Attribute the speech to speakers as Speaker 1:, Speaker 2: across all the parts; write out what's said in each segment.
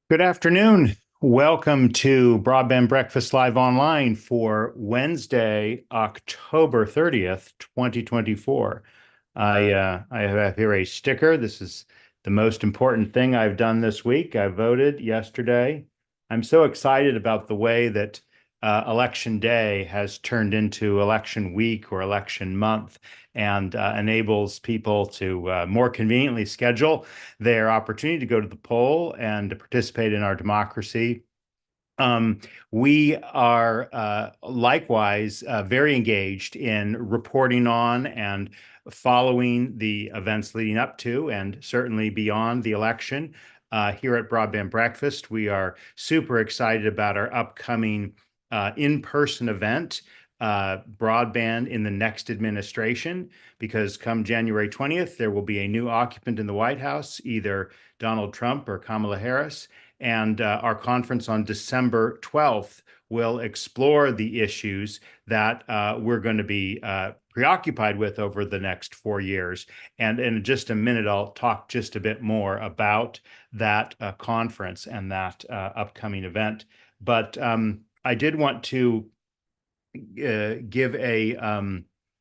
Speaker 1: Good afternoon. Welcome to Broadband Breakfast Live Online for Wednesday, October 30th, 2024. I have here a sticker. This is the most important thing I've done this week. I voted yesterday. I'm so excited about the way that election day has turned into election week or election month and enables people to more conveniently schedule their opportunity to go to the poll and to participate in our democracy. Um, we are likewise very engaged in reporting on and following the events leading up to and certainly beyond the election. Here at Broadband Breakfast, we are super excited about our upcoming in-person event, Broadband in the Next Administration, because come January 20th, there will be a new occupant in the White House, either Donald Trump or Kamala Harris. And our conference on December 12th will explore the issues that we're going to be preoccupied with over the next 4 years. And in just a minute, I'll talk just a bit more about that conference and that upcoming event. But I did want to give a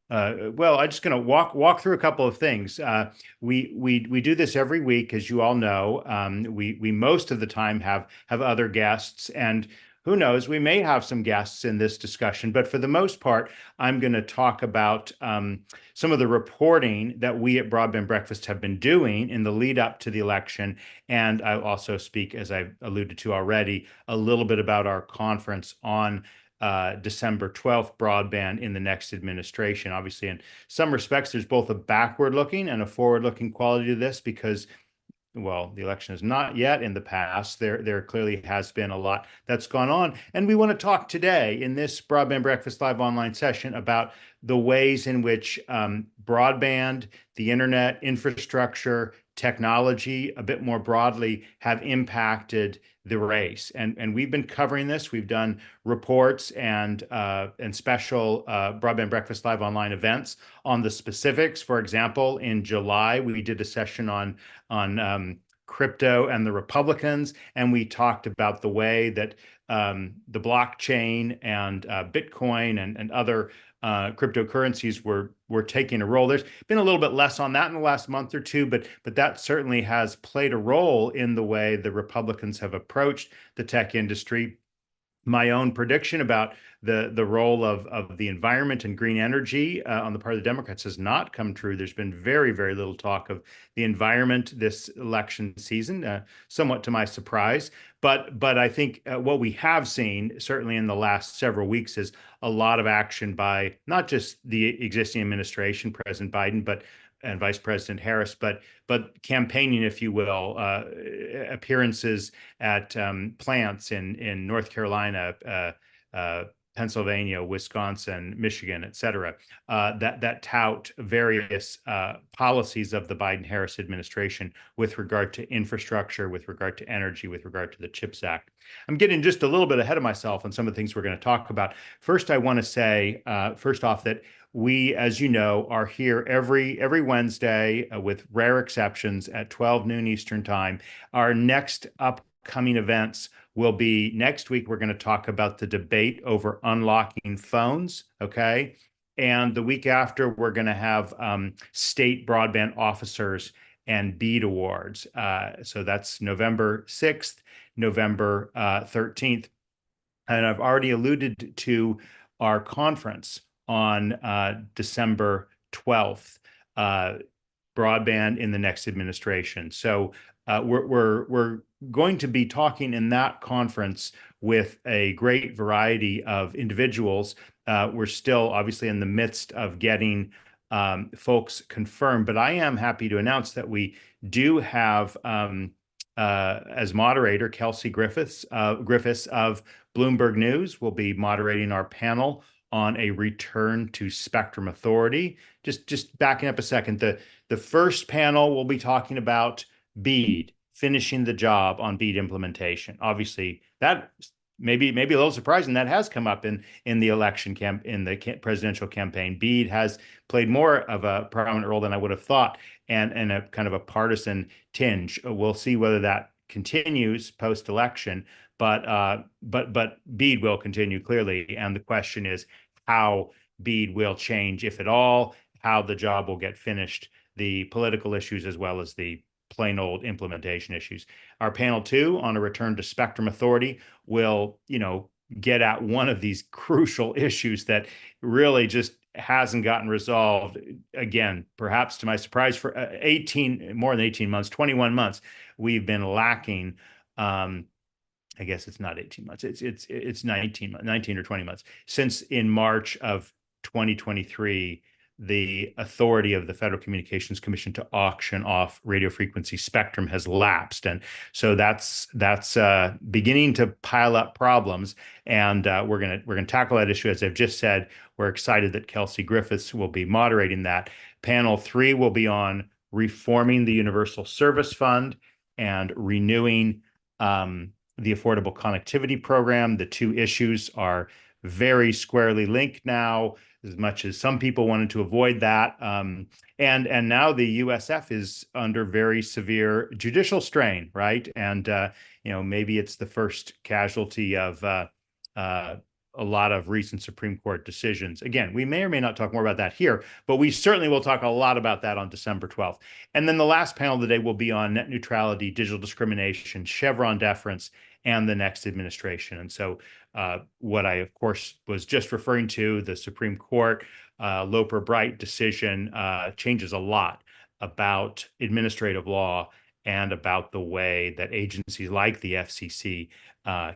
Speaker 1: well, I'm just going to walk through a couple of things. We do this every week, as you all know. We most of the time have other guests, and who knows, we may have some guests in this discussion. But for the most part, I'm going to talk about some of the reporting that we at Broadband Breakfast have been doing in the lead up to the election, and I'll also speak, as I've alluded to already, a little bit about our conference on December 12th, broadband in the next administration. Obviously, in some respects, there's both a backward-looking and a forward-looking quality to this because, well, the election is not yet in the past. There clearly has been a lot that's gone on. And we want to talk today in this Broadband Breakfast Live online session about the ways in which broadband, the internet, infrastructure, technology, a bit more broadly, have impacted the race. And we've been covering this. We've done reports and special Broadband Breakfast Live online events on the specifics. For example, in July, we did a session on crypto and the Republicans, and we talked about the way that the blockchain and Bitcoin and other cryptocurrencies were taking a role. There's been a little bit less on that in the last month or two, but that certainly has played a role in the way the Republicans have approached the tech industry. My own prediction about the role of the environment and green energy on the part of the Democrats has not come true. There's been very, very little talk of the environment this election season, somewhat to my surprise. But I think what we have seen, certainly in the last several weeks, is a lot of action by not just the existing administration, President Biden, and Vice President Harris, but campaigning, if you will, appearances at plants in North Carolina, Pennsylvania, Wisconsin, Michigan, et cetera, that tout various policies of the Biden-Harris administration with regard to infrastructure, with regard to energy, with regard to the CHIPS Act. I'm getting just a little bit ahead of myself on some of the things we're going to talk about. First, I want to say, first off, that we, as you know, are here every Wednesday with rare exceptions at 12 noon Eastern time. Our next upcoming events will be next week. We're going to talk about the debate over unlocking phones, okay? And the week after, we're going to have state broadband officers and BEAD awards. So that's November 6th, November 13th. And I've already alluded to our conference on December 12th, broadband in the next administration. So we're going to be talking in that conference with a great variety of individuals. We're still obviously in the midst of getting folks confirmed, but I am happy to announce that we do have as moderator Kelsey Griffiths of Bloomberg News will be moderating our panel on a return to spectrum authority. Just backing up a second, the first panel will be talking about BEAD, finishing the job on BEAD implementation. Obviously, that maybe a little surprising that has come up in the election presidential campaign. BEAD has played more of a prominent role than I would have thought, and a kind of a partisan tinge. We'll see whether that continues post-election, but BEAD will continue clearly. And the question is how BEAD will change, if at all, how the job will get finished, the political issues as well as the plain old implementation issues. Our panel 2 on a return to spectrum authority will, get at one of these crucial issues that really just hasn't gotten resolved. Again, perhaps to my surprise, for more than 18 months, 21 months, we've been lacking. I guess it's not 18 months. It's 19 or 20 months since in March of 2023, the authority of the Federal Communications Commission to auction off radio frequency spectrum has lapsed, and so that's beginning to pile up problems. And we're gonna tackle that issue. As I've just said, we're excited that Kelsey Griffiths will be moderating that. Panel 3 will be on reforming the Universal Service Fund and renewing the Affordable Connectivity Program. The two issues are very squarely linked now, as much as some people wanted to avoid that. And now the USF is under very severe judicial strain, right? And maybe it's the first casualty of a lot of recent Supreme Court decisions. Again, we may or may not talk more about that here, but we certainly will talk a lot about that on December 12th. And then the last panel of the day will be on net neutrality, digital discrimination, Chevron deference, and the next administration. And so what I, of course, was just referring to, the Supreme Court Loper-Bright decision changes a lot about administrative law and about the way that agencies like the FCC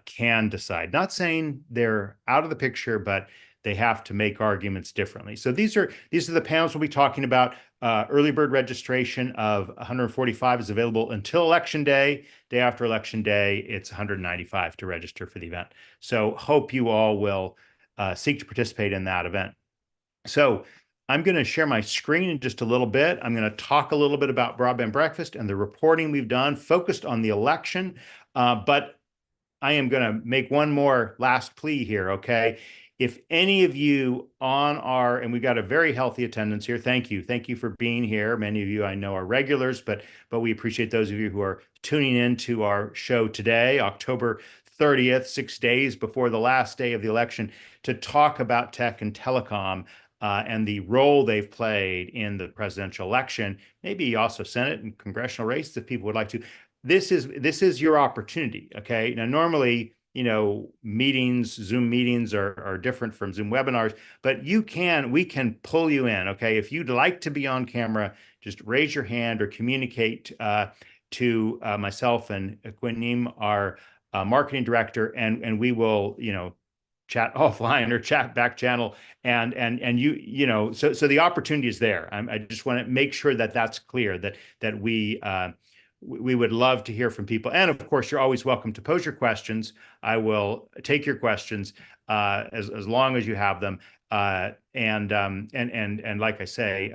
Speaker 1: can decide. Not saying they're out of the picture, but they have to make arguments differently. So these are the panels we'll be talking about. Early bird registration of 145 is available until Election Day. Day after Election Day, it's 195 to register for the event. So hope you all will seek to participate in that event. So I'm going to share my screen in just a little bit. I'm going to talk a little bit about Broadband Breakfast and the reporting we've done focused on the election. But I am going to make one more last plea here, okay? If any of you and we've got a very healthy attendance here. Thank you. Thank you for being here. Many of you I know are regulars, but we appreciate those of you who are tuning in to our show today, October 30th, 6 days before the last day of the election, to talk about tech and telecom and the role they've played in the presidential election, maybe also Senate and congressional race if people would like to. This is your opportunity, okay? Now, normally, meetings, Zoom meetings are different from Zoom webinars, but we can pull you in, okay? If you'd like to be on camera, just raise your hand or communicate to myself and Quinn, our marketing director, and we will, chat offline or chat back channel, and so the opportunity is there. I just want to make sure that that's clear, that we would love to hear from people. And of course, you're always welcome to pose your questions. I will take your questions as long as you have them. And like I say,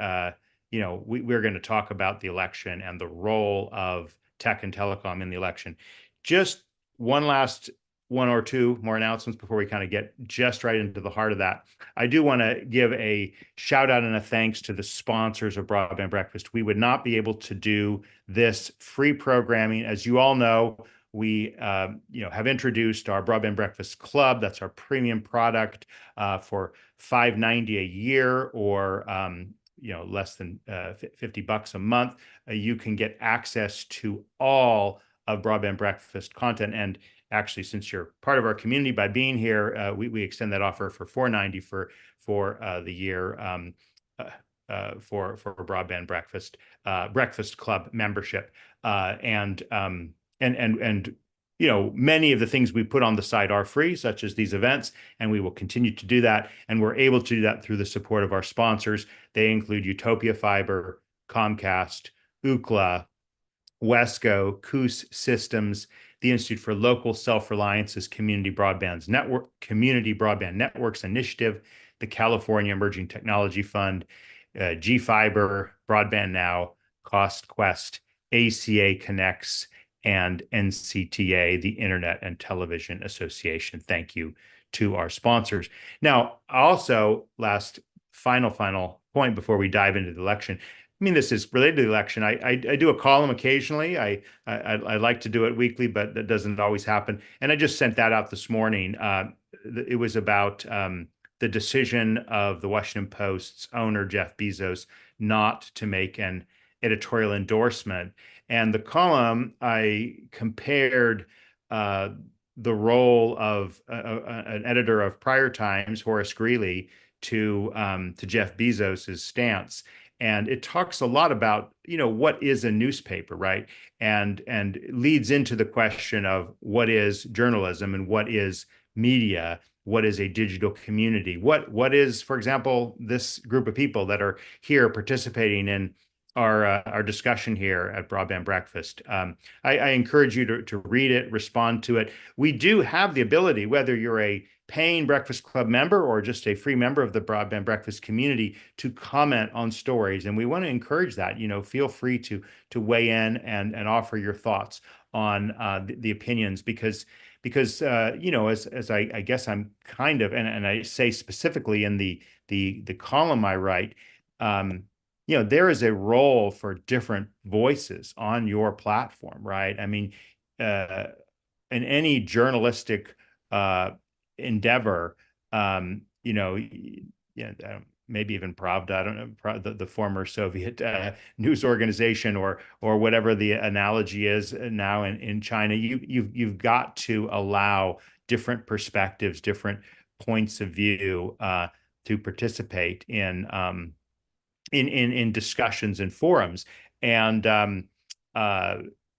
Speaker 1: we're going to talk about the election and the role of tech and telecom in the election. Just one or two more announcements before we kind of get just right into the heart of that. I do want to give a shout out and a thanks to the sponsors of Broadband Breakfast. We would not be able to do this free programming. As you all know, we have introduced our Broadband Breakfast Club. That's our premium product for $5.90 a year, or less than $50 a month. You can get access to all of Broadband Breakfast content. And actually, since you're part of our community by being here, we extend that offer for $4.90 for the year for Broadband Breakfast Club membership. And many of the things we put on the site are free, such as these events, and we will continue to do that. And we're able to do that through the support of our sponsors. They include Utopia Fiber, Comcast, Ookla, Wesco, Coos Systems, the Institute for Local Self-Reliance's Community Broadband Networks Initiative, the California Emerging Technology Fund, G-Fiber, Broadband Now, CostQuest, ACA Connects, and NCTA, the Internet and Television Association. Thank you to our sponsors. Now, also, final point before we dive into the election, I mean, this is related to the election. I do a column occasionally. I like to do it weekly, but that doesn't always happen. And I just sent that out this morning. It was about the decision of the Washington Post's owner, Jeff Bezos, not to make an editorial endorsement. And the column, I compared uh, the role of an editor of prior times, Horace Greeley, to Jeff Bezos's stance. And it talks a lot about, what is a newspaper, right? And leads into the question of what is journalism and what is media, what is a digital community, what is, for example, this group of people that are here participating in our discussion here at Broadband Breakfast. I encourage you to read it, respond to it. We do have the ability, whether you're a paying Breakfast Club member or just a free member of the Broadband Breakfast community, to comment on stories. And we want to encourage that. Feel free to weigh in and offer your thoughts on the opinions, because as I guess I'm kind of, and I say specifically in the column I write, there is a role for different voices on your platform, right? I mean, uh, in any journalistic endeavor, yeah, maybe even Pravda, I don't know, the former Soviet news organization, or whatever the analogy is now in China, you've got to allow different perspectives, different points of view to participate in discussions and forums. And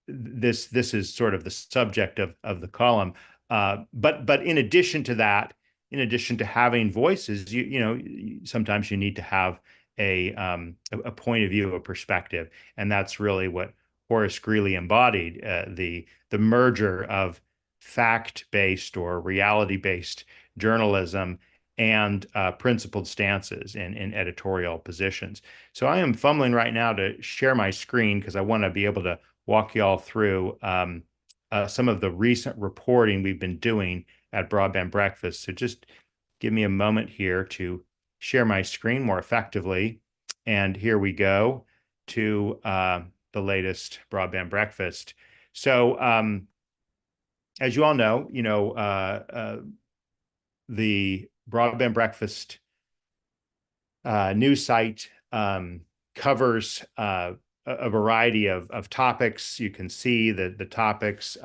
Speaker 1: this is sort of the subject of the column. But in addition to that, in addition to having voices, sometimes you need to have a point of view, a perspective, and that's really what Horace Greeley embodied: the merger of fact-based or reality-based journalism and principled stances in editorial positions. So I am fumbling right now to share my screen because I want to be able to walk you all through some of the recent reporting we've been doing at Broadband Breakfast. So just give me a moment here to share my screen more effectively. And here we go to the latest Broadband Breakfast. So as you all know, the Broadband Breakfast news site covers a variety of topics. You can see that the topics,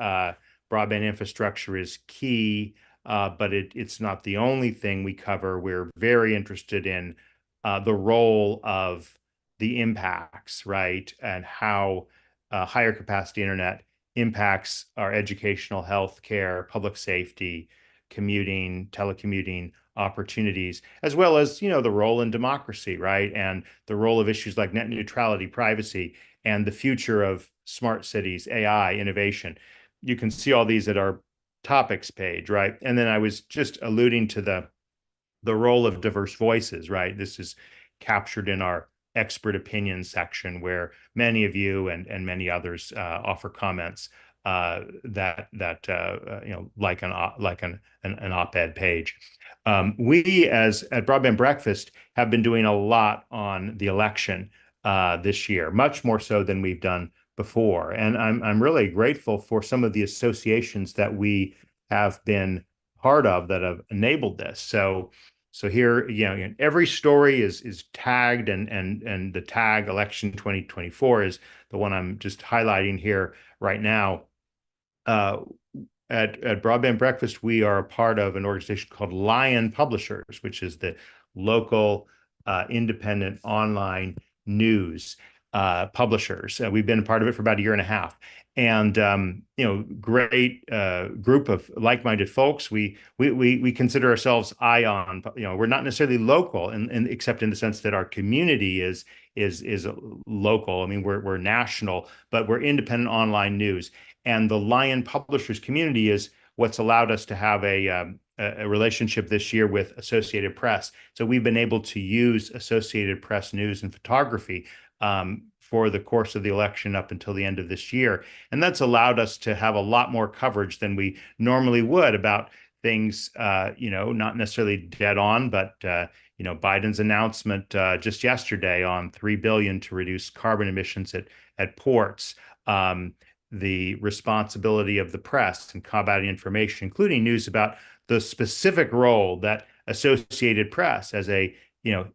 Speaker 1: broadband infrastructure is key, but it's not the only thing we cover. We're very interested in the role of the impacts, right? And how higher capacity internet impacts our educational, healthcare, public safety, commuting, telecommuting opportunities, as well as, the role in democracy, right? And the role of issues like net neutrality, privacy, and the future of smart cities, AI, innovation. You can see all these at our topics page, right? And then I was just alluding to the role of diverse voices, right? This is captured in our expert opinion section, where many of you and many others offer comments that like an op-ed page. We, as at Broadband Breakfast, have been doing a lot on the election this year, much more so than we've done before. And I'm really grateful for some of the associations that we have been part of that have enabled this. So here, every story is tagged, and the tag election 2024 is the one I'm just highlighting here right now. At Broadband Breakfast, we are a part of an organization called Lion Publishers, which is the local independent online news publishers. We've been a part of it for about a year and a half. And great group of like-minded folks. We consider ourselves ION. We're not necessarily local, and except in the sense that our community is local. I mean, we're national, but we're independent online news. And the Lion Publishers community is what's allowed us to have a relationship this year with Associated Press. So we've been able to use Associated Press news and photography for the course of the election up until the end of this year. And that's allowed us to have a lot more coverage than we normally would about things, not necessarily dead on, but, Biden's announcement just yesterday on $3 billion to reduce carbon emissions at ports, the responsibility of the press in combating information, including news about the specific role that Associated Press, as a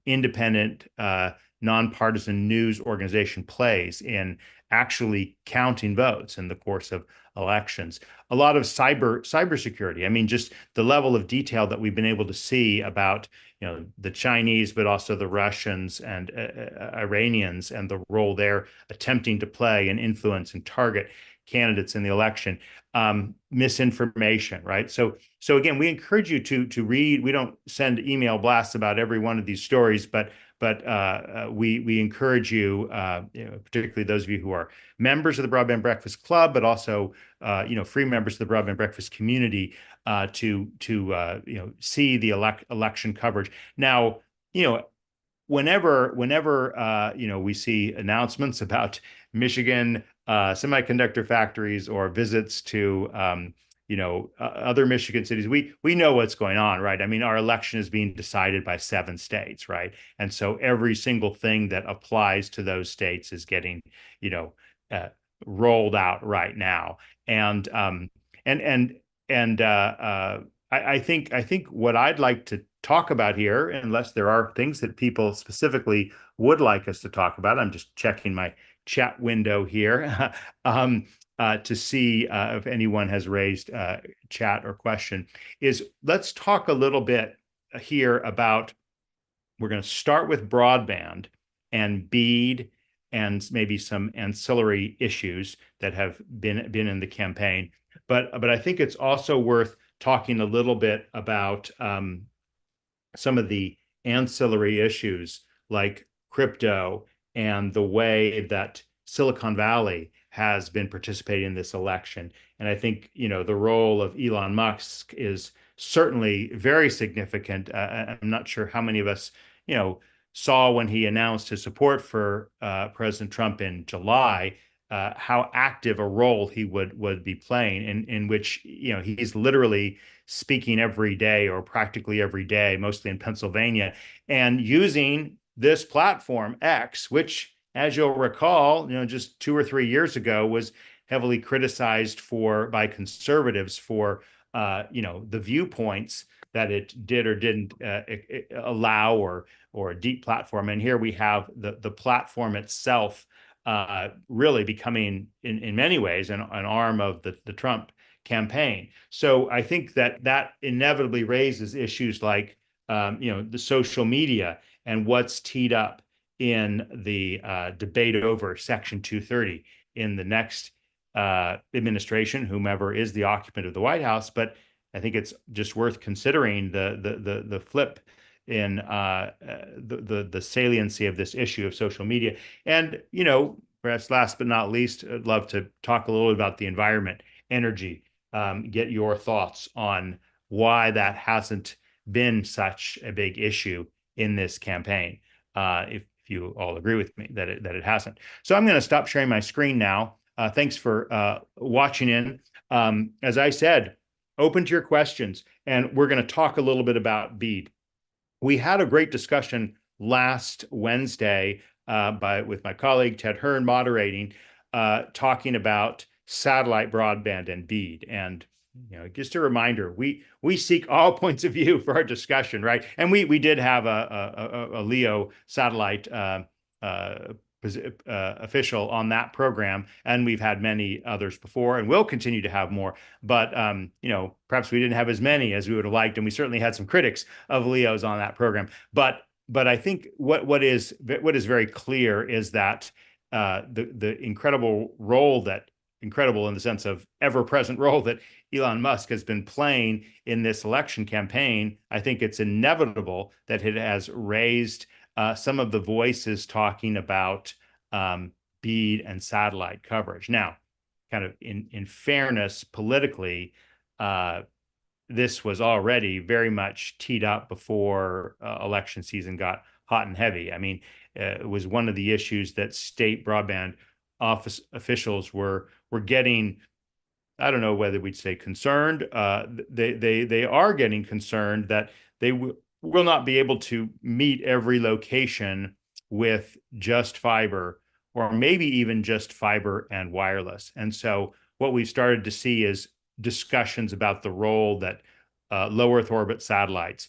Speaker 1: independent, nonpartisan news organization, plays in actually counting votes in the course of elections. A lot of cybersecurity. I mean, just the level of detail that we've been able to see about the Chinese, but also the Russians and Iranians, and the role they're attempting to play and influence and target candidates in the election. Misinformation, right? So again, we encourage you to read. We don't send email blasts about every one of these stories, but we encourage you, particularly those of you who are members of the Broadband Breakfast Club, but also free members of the Broadband Breakfast community, to see the election coverage. Now, whenever we see announcements about Michigan semiconductor factories or visits to other Michigan cities, we know what's going on, right? I mean, our election is being decided by 7 states, right? And so every single thing that applies to those states is getting rolled out right now. And I think what I'd like to talk about here, unless there are things that people specifically would like us to talk about, I'm just checking my chat window here to see if anyone has raised chat or question, is let's talk a little bit here about, we're going to start with broadband and BEAD and maybe some ancillary issues that have been in the campaign. But I think it's also worth talking a little bit about some of the ancillary issues like crypto and the way that Silicon Valley has been participating in this election. And I think, the role of Elon Musk is certainly very significant. I'm not sure how many of us, saw when he announced his support for President Trump in July, how active a role he would be playing, in which he's literally speaking every day, or practically every day, mostly in Pennsylvania, and using this platform X, which, as you'll recall, just 2 or 3 years ago, was heavily criticized by conservatives for the viewpoints that it did or didn't allow, or a deep platform. And here we have the platform itself really becoming, in many ways, an arm of the Trump campaign. So I think that inevitably raises issues like the social media and what's teed up in the debate over Section 230 in the next administration, whomever is the occupant of the White House. But I think it's just worth considering the flip in the saliency of this issue of social media. And perhaps last but not least, I'd love to talk a little about the environment, energy, get your thoughts on why that hasn't been such a big issue in this campaign, if you all agree with me that it hasn't. So I'm going to stop sharing my screen now. Thanks for watching in. As I said, open to your questions, and we're going to talk a little bit about BEAD. We had a great discussion last Wednesday with my colleague Ted Hearn moderating, talking about satellite broadband and BEAD. And just a reminder, we seek all points of view for our discussion, right? And we did have a LEO satellite official on that program, and we've had many others before, and we'll continue to have more. But perhaps we didn't have as many as we would have liked, and we certainly had some critics of LEOs on that program. But I think what is very clear is that the incredible in the sense of ever-present role that Elon Musk has been playing in this election campaign, I think it's inevitable that it has raised some of the voices talking about BEAD and satellite coverage. Now, kind of in fairness, politically, this was already very much teed up before election season got hot and heavy. I mean, it was one of the issues that state broadband office officials were getting. I don't know whether we'd say concerned. They are getting concerned that will not be able to meet every location with just fiber, or maybe even just fiber and wireless. And so what we've started to see is discussions about the role that low Earth orbit satellites,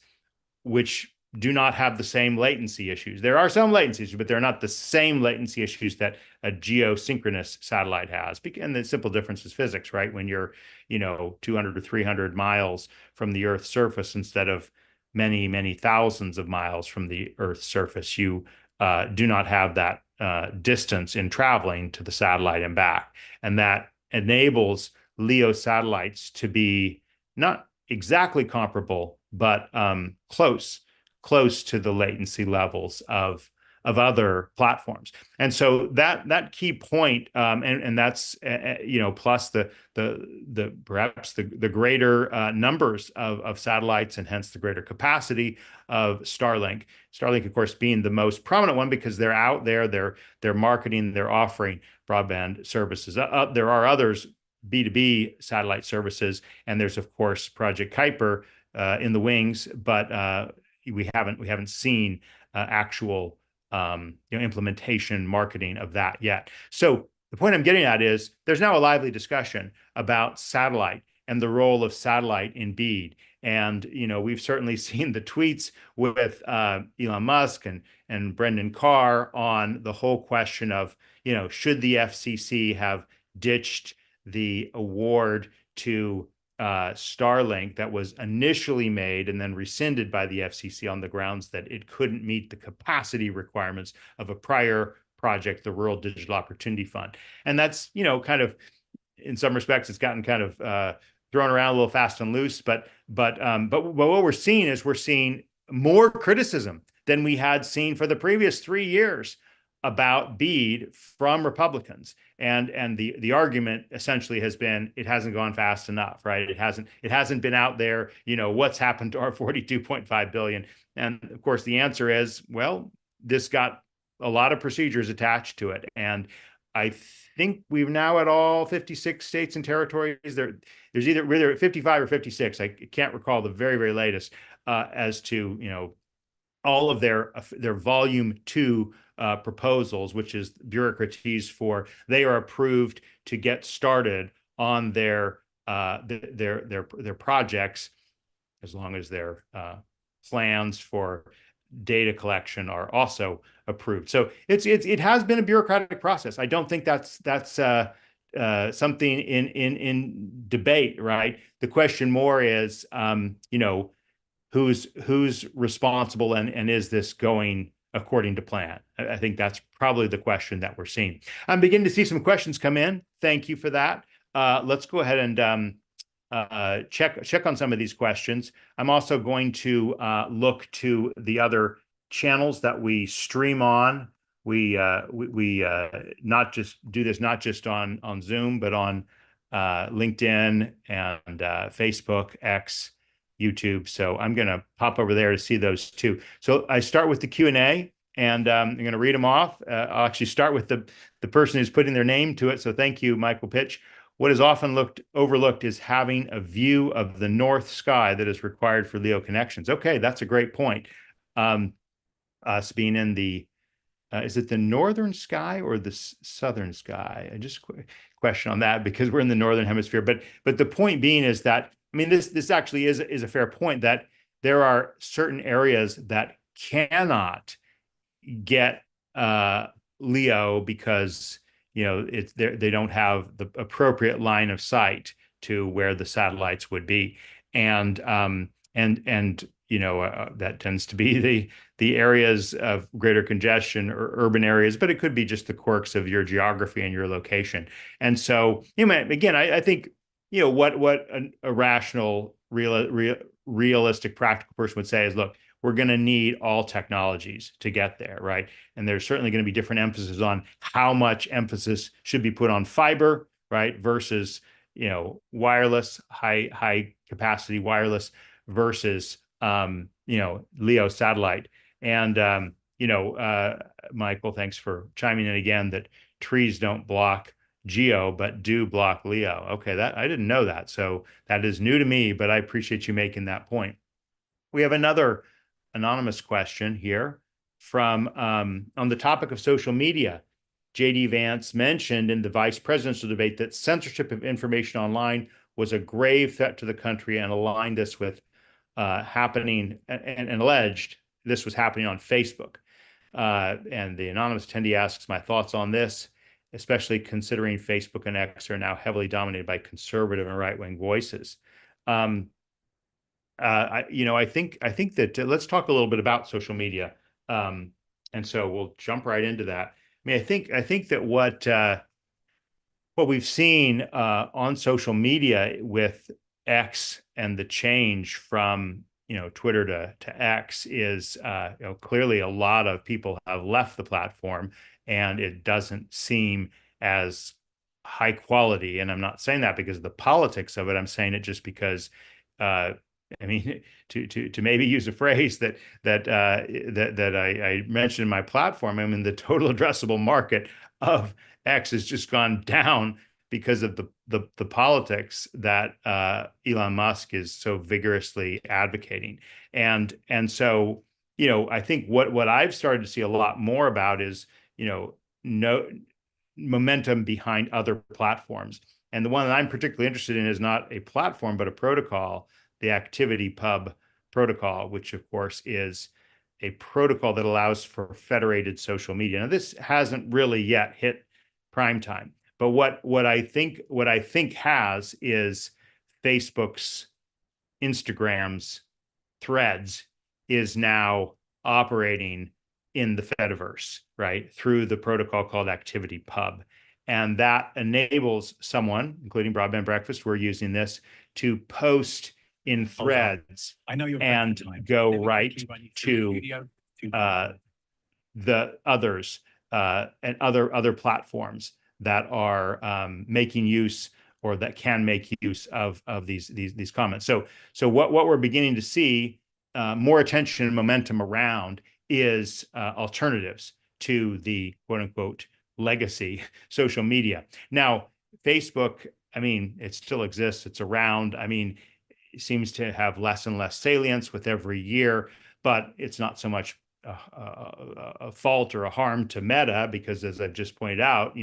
Speaker 1: which do not have the same latency issues. There are some latency issues, but they're not the same latency issues that a geosynchronous satellite has. And the simple difference is physics, right? When you're, 200 or 300 miles from the Earth's surface instead of many, many thousands of miles from the Earth's surface, you do not have that distance in traveling to the satellite and back. And that enables LEO satellites to be not exactly comparable, but close to the latency levels of other platforms. And so that key point, and that's plus the perhaps the greater numbers of satellites, and hence the greater capacity of Starlink. Starlink, of course, being the most prominent one because they're out there, they're marketing, they're offering broadband services. There are others, B2B satellite services, and there's of course Project Kuiper in the wings, but we haven't seen actual implementation marketing of that yet. So the point I'm getting at is there's now a lively discussion about satellite and the role of satellite in BEAD. And we've certainly seen the tweets with Elon Musk and Brendan Carr on the whole question of should the FCC have ditched the award to Starlink that was initially made and then rescinded by the FCC on the grounds that it couldn't meet the capacity requirements of a prior project, the Rural Digital Opportunity Fund. And that's, kind of, in some respects, it's gotten kind of thrown around a little fast and loose. But what we're seeing more criticism than we had seen for the previous 3 years about BEAD from Republicans. And the argument essentially has been it hasn't gone fast enough, right? It hasn't been out there, what's happened to our 42.5 billion. And of course the answer is, well, this got a lot of procedures attached to it. And I think we've now at all 56 states and territories. There's either 55 or 56. I can't recall the very, very latest as to, all of their volume 2 proposals, which is bureaucracies for they are approved to get started on their projects, as long as their plans for data collection are also approved. So it has been a bureaucratic process. I don't think that's something in debate, right? The question more is, who's responsible, and is this going according to plan? I think that's probably the question that we're seeing. I'm beginning to see some questions come in. Thank you for that. Let's go ahead and check on some of these questions. I'm also going to look to the other channels that we stream on. We not just do this not just on Zoom, but on LinkedIn and Facebook, X, YouTube. So I'm going to pop over there to see those too. So I start with the Q&A, and I'm going to read them off. I'll actually start with the person who's putting their name to it. So thank you, Michael Pitch. What is often overlooked is having a view of the north sky that is required for LEO connections. Okay, that's a great point. Us being in is it the northern sky or the southern sky? I just question on that because we're in the northern hemisphere. But the point being is that, I mean, this actually is a fair point, that there are certain areas that cannot get LEO because they don't have the appropriate line of sight to where the satellites would be, and that tends to be the areas of greater congestion or urban areas, but it could be just the quirks of your geography and your location. And so, again, I think what a rational, realistic, practical person would say is, look, we're going to need all technologies to get there, right? And there's certainly going to be different emphasis on how much emphasis should be put on fiber, right, versus wireless, high capacity wireless versus LEO satellite. And Michael, thanks for chiming in again that trees don't block GEO but do block LEO. Okay, that I didn't know that, so that is new to me, but I appreciate you making that point. We have another anonymous question here from on the topic of social media. J.D. Vance mentioned in the vice presidential debate that censorship of information online was a grave threat to the country and aligned this with happening and alleged this was happening on Facebook. And the anonymous attendee asks my thoughts on this, especially considering Facebook and X are now heavily dominated by conservative and right-wing voices. I think that let's talk a little bit about social media, and so we'll jump right into that. I mean, I think that what we've seen on social media with X and the change from Twitter to X is clearly a lot of people have left the platform, and it doesn't seem as high quality. And I'm not saying that because of the politics of it. I'm saying it just because I mean, to maybe use a phrase that I mentioned in my platform, I mean, the total addressable market of X has just gone down because of the politics that Elon Musk is so vigorously advocating. And so, I think what I've started to see a lot more about is, no momentum behind other platforms. And the one that I'm particularly interested in is not a platform, but a protocol, the Activity Pub protocol, which of course is a protocol that allows for federated social media. Now, this hasn't really yet hit prime time, but what I think has is Facebook's, Instagram's, Threads is now operating in the Fediverse, right, through the protocol called Activity Pub. And that enables someone, including Broadband Breakfast, we're using this, to post in Threads and go right to the others and other platforms that are making use or that can make use of these comments. So what we're beginning to see more attention and momentum around is alternatives to the quote unquote legacy social media. Now, Facebook, I mean, it still exists. It's around. I mean, it seems to have less and less salience with every year, but it's not so much a fault or a harm to Meta because, as I've just pointed out,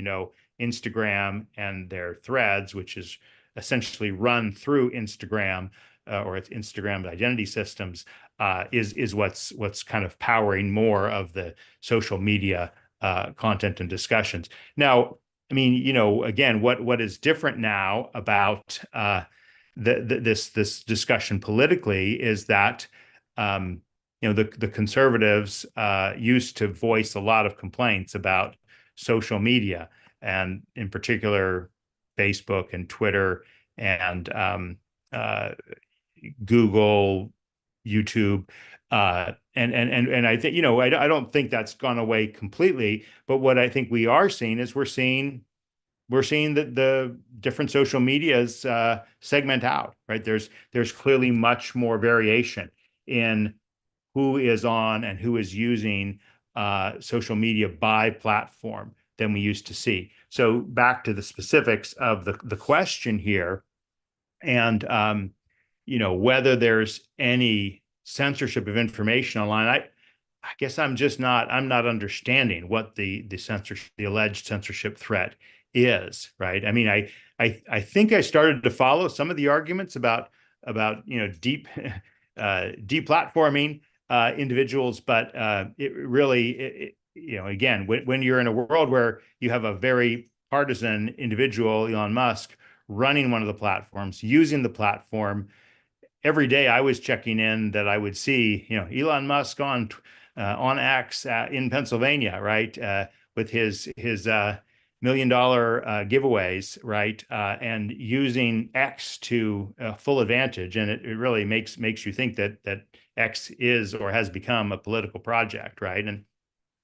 Speaker 1: Instagram and their Threads, which is essentially run through Instagram or its Instagram identity systems, is what's kind of powering more of the social media content and discussions. Now, I mean, again, what is different now about this discussion politically is that the conservatives used to voice a lot of complaints about social media, and in particular Facebook and Twitter and Google, YouTube, and I think I don't think that's gone away completely. But what I think we are seeing is we're seeing that the different social medias segment out, right? There's clearly much more variation in who is on and who is using social media by platform than we used to see. So back to the specifics of the question here, and whether there's any censorship of information online. I guess I'm not understanding what the alleged censorship threat is, right? I mean, I think I started to follow some of the arguments about deplatforming individuals, but it really, again, when you're in a world where you have a very partisan individual, Elon Musk, running one of the platforms, using the platform every day, I was checking in that I would see, Elon Musk on X in Pennsylvania, right, with his $1 million giveaways, right, and using X to full advantage, and it really makes you think that X is or has become a political project, right? And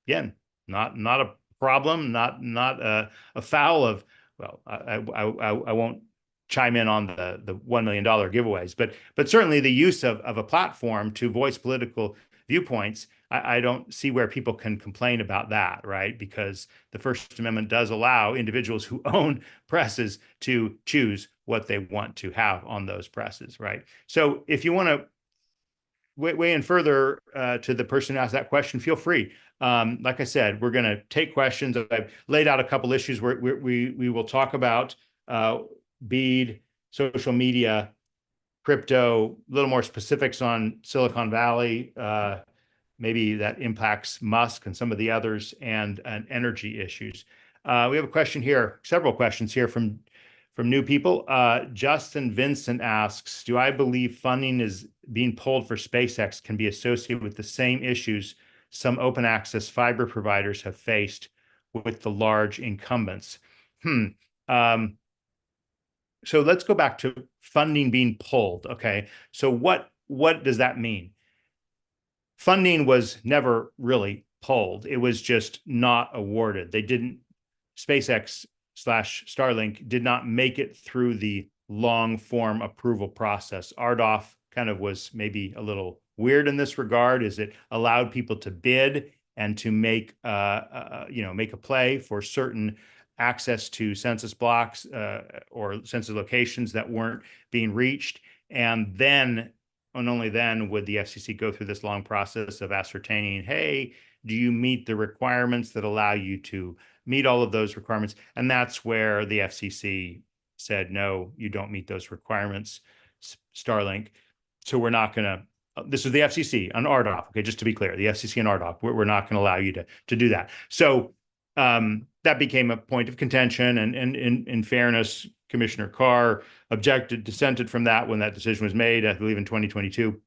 Speaker 1: again, not a problem, not a foul of, well, I won't chime in on the $1 million giveaways, but certainly the use of a platform to voice political viewpoints, I don't see where people can complain about that, right? Because the First Amendment does allow individuals who own presses to choose what they want to have on those presses, right? So if you want to weigh in further to the person who asked that question, feel free. Like I said, we're going to take questions. I've laid out a couple issues where we will talk about BEAD, social media, crypto, a little more specifics on Silicon Valley, maybe that impacts Musk and some of the others, and energy issues. We have a question here, several questions here from new people. Justin Vincent asks, do I believe funding is being pulled for SpaceX can be associated with the same issues some open access fiber providers have faced with the large incumbents? So let's go back to funding being pulled. Okay, so what does that mean? Funding was never really pulled. It was just not awarded. They didn't, SpaceX slash Starlink did not make it through the long form approval process. RDOF kind of was maybe a little weird in this regard, is it allowed people to bid and to make make a play for certain access to census blocks or census locations that weren't being reached. And then, and only then, would the FCC go through this long process of ascertaining, hey, do you meet the requirements that allow you to meet all of those requirements? And that's where the FCC said, no, you don't meet those requirements, Starlink. So we're not going to, this is the FCC on RDOF. Okay, just to be clear, the FCC and RDOF, we're not going to allow you to do that. So that became a point of contention. And in fairness, Commissioner Carr objected, dissented from that when that decision was made, I believe in 2022.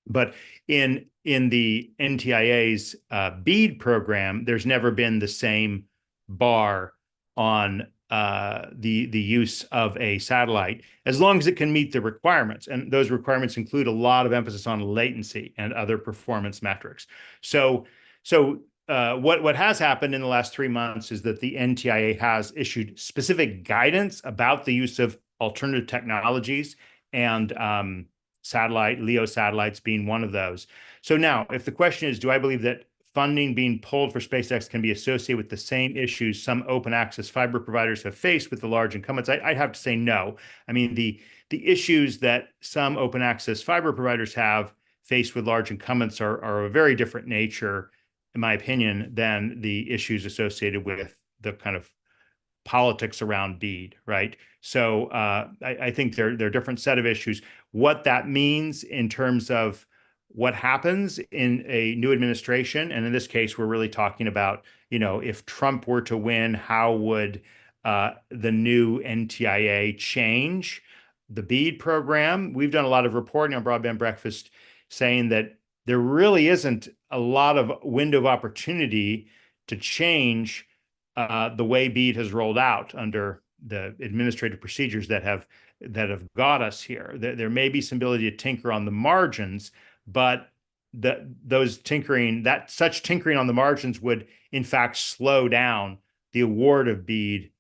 Speaker 1: But in the NTIA's BEAD program, there's never been the same bar on the use of a satellite, as long as it can meet the requirements. And those requirements include a lot of emphasis on latency and other performance metrics. So what has happened in the last 3 months is that the NTIA has issued specific guidance about the use of alternative technologies, and LEO satellites being one of those. So now, if the question is, do I believe that funding being pulled for SpaceX can be associated with the same issues some open access fiber providers have faced with the large incumbents? I'd have to say no. I mean, the issues that some open access fiber providers have faced with large incumbents are of a very different nature, in my opinion, than the issues associated with the kind of politics around BEAD, right? So I think they're a different set of issues. What that means in terms of what happens in a new administration, and in this case, we're really talking about, if Trump were to win, how would the new NTIA change the BEAD program? We've done a lot of reporting on Broadband Breakfast saying that there really isn't a lot of window of opportunity to change the way BEAD has rolled out under the administrative procedures that have got us here. There may be some ability to tinker on the margins, but such tinkering on the margins would in fact slow down the award of BEAD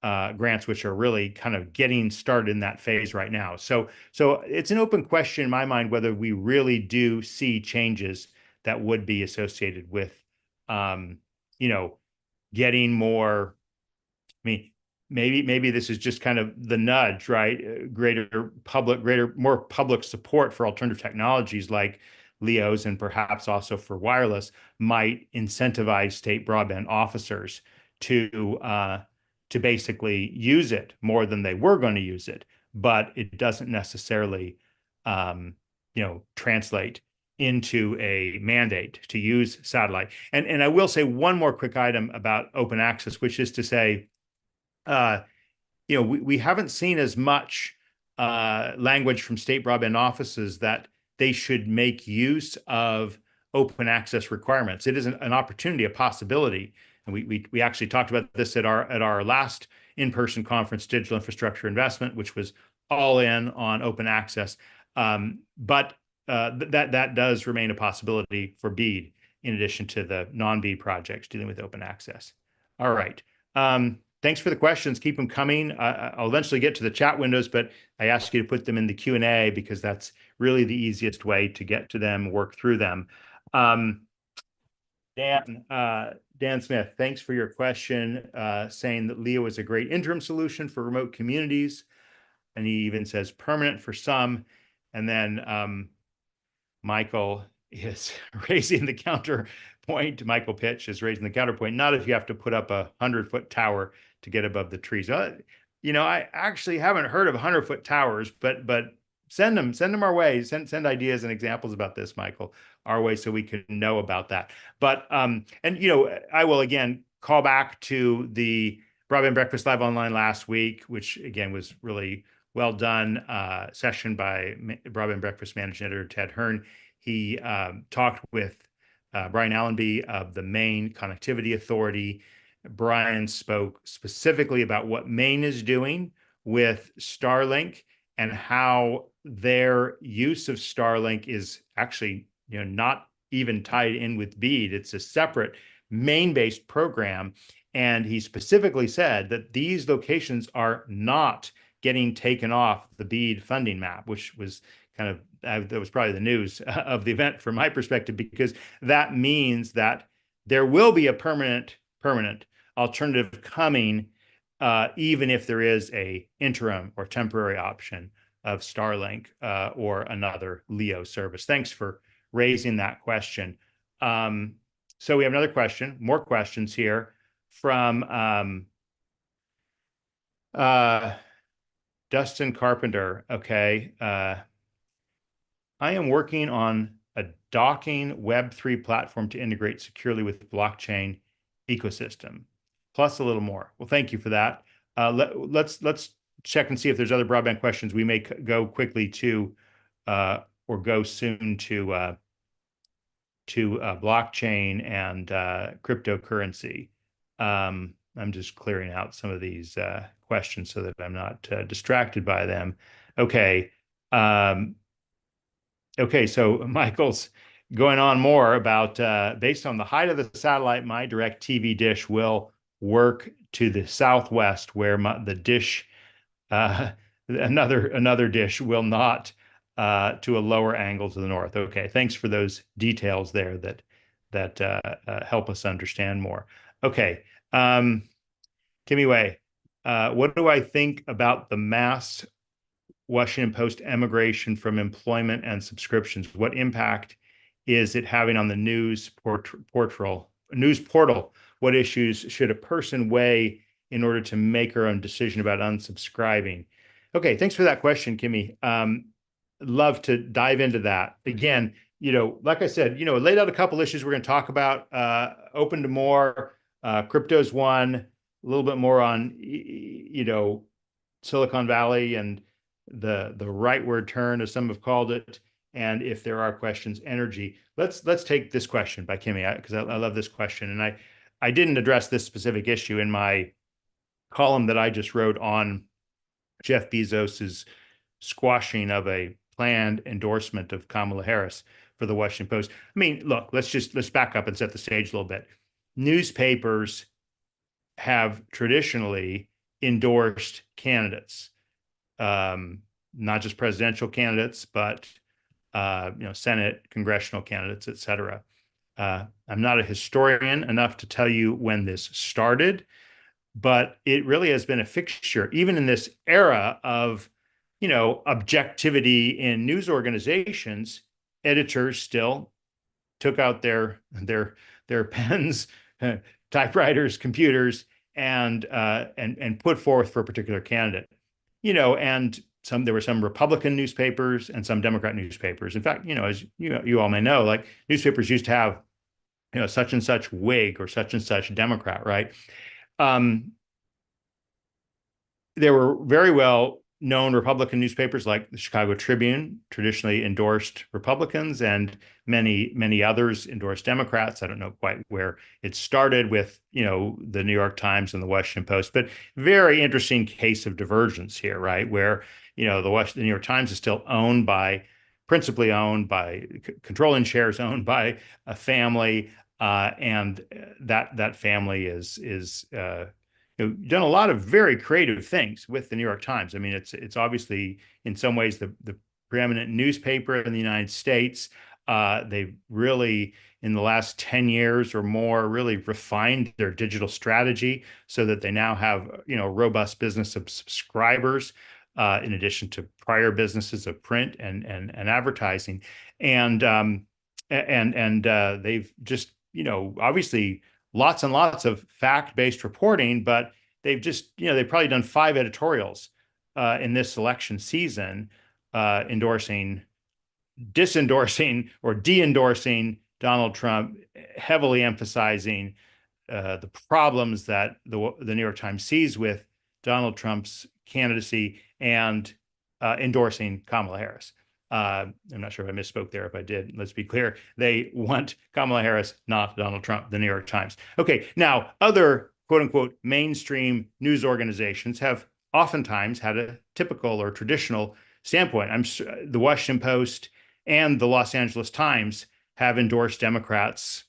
Speaker 1: grants, which are really kind of getting started in that phase right now. So it's an open question in my mind whether we really do see changes that would be associated with, getting more. I mean, maybe this is just kind of the nudge, right? More public support for alternative technologies like LEOs, and perhaps also for wireless, might incentivize state broadband officers to basically use it more than they were going to use it. But it doesn't necessarily, translate into a mandate to use satellite. And I will say one more quick item about open access, which is to say, we haven't seen as much language from state broadband offices that they should make use of open access requirements. It is an opportunity, a possibility. And we actually talked about this at our last in-person conference, Digital Infrastructure Investment, which was all in on open access. But that does remain a possibility for BEAD, in addition to the non-BEAD projects dealing with open access. All right. Thanks for the questions. Keep them coming. I'll eventually get to the chat windows, but I ask you to put them in the Q&A because that's really the easiest way to get to them, work through them. Dan Smith, thanks for your question, saying that LEO is a great interim solution for remote communities. And he even says permanent for some. And then Michael is raising the counterpoint. Michael Pitch is raising the counterpoint. Not if you have to put up a 100-foot tower to get above the trees. I actually haven't heard of 100-foot towers, but send them our way. Send ideas and examples about this, Michael, our way, so we can know about that. But I will again call back to the Broadband Breakfast Live Online last week, which again was really well done session by Broadband Breakfast Managing Editor Ted Hearn. He talked with Brian Allenby of the Maine Connectivity Authority. Brian spoke specifically about what Maine is doing with Starlink and how their use of Starlink is actually, not even tied in with BEAD. It's a separate Maine-based program. And he specifically said that these locations are not getting taken off the BEAD funding map, which was kind of, that was probably the news of the event from my perspective, because that means that there will be a permanent alternative coming, even if there is a interim or temporary option of Starlink or another LEO service. Thanks for raising that question. So we have another question, more questions here from Dustin Carpenter. Okay. I am working on a docking Web3 platform to integrate securely with blockchain ecosystem, plus a little more. Well, thank you for that. Let's check and see if there's other broadband questions. We may go quickly to or go soon to blockchain and cryptocurrency. I'm just clearing out some of these questions so that I'm not distracted by them. Okay. Okay, so Michael's going on more about based on the height of the satellite, my direct TV dish will work to the southwest, where the dish, another dish will not to a lower angle to the north. Okay, thanks for those details there that help us understand more. Okay, Kimmy Way, what do I think about the mass Washington Post emigration from employment and subscriptions? What impact is it having on the news portal? What issues should a person weigh in order to make her own decision about unsubscribing? Okay, thanks for that question, Kimmy. Love to dive into that. Again, like I said, laid out a couple issues we're going to talk about. Open to more. Crypto's one. A little bit more on, Silicon Valley and the rightward turn, as some have called it, and if there are questions, energy. Let's take this question by Kimmy, because I love this question, and I didn't address this specific issue in my column that I just wrote on Jeff Bezos's squashing of a planned endorsement of Kamala Harris for the Washington Post. I mean, look, let's back up and set the stage a little bit. Newspapers have traditionally endorsed candidates. Not just presidential candidates, but Senate, congressional candidates, et cetera. I'm not a historian enough to tell you when this started, but it really has been a fixture, even in this era of, objectivity in news organizations. Editors still took out their pens, typewriters, computers, and put forth for a particular candidate. And there were some Republican newspapers and some Democrat newspapers. In fact, as you all may know, like newspapers used to have, such and such Whig or such and such Democrat, right? There were very well known Republican newspapers like the Chicago Tribune traditionally endorsed Republicans, and many others endorsed Democrats. I don't know quite where it started with, the New York Times and the Washington Post, but very interesting case of divergence here, right? Where, the New York Times is still principally owned by, controlling shares owned by a family, and that family is done a lot of very creative things with the New York Times. I mean, it's obviously in some ways the preeminent newspaper in the United States. They've really, in the last 10 years or more, really refined their digital strategy so that they now have, a robust business of subscribers. in addition to prior businesses of print and advertising. And they've just, obviously lots and lots of fact-based reporting, but they've just, they've probably done 5 editorials in this election season, disendorsing or de-endorsing Donald Trump, heavily emphasizing the problems that the New York Times sees with Donald Trump's candidacy and endorsing Kamala Harris. I'm not sure if I misspoke there. If I did, let's be clear. They want Kamala Harris, not Donald Trump, the New York Times. Okay, now other quote unquote mainstream news organizations have oftentimes had a typical or traditional standpoint. The Washington Post and the Los Angeles Times have endorsed Democrats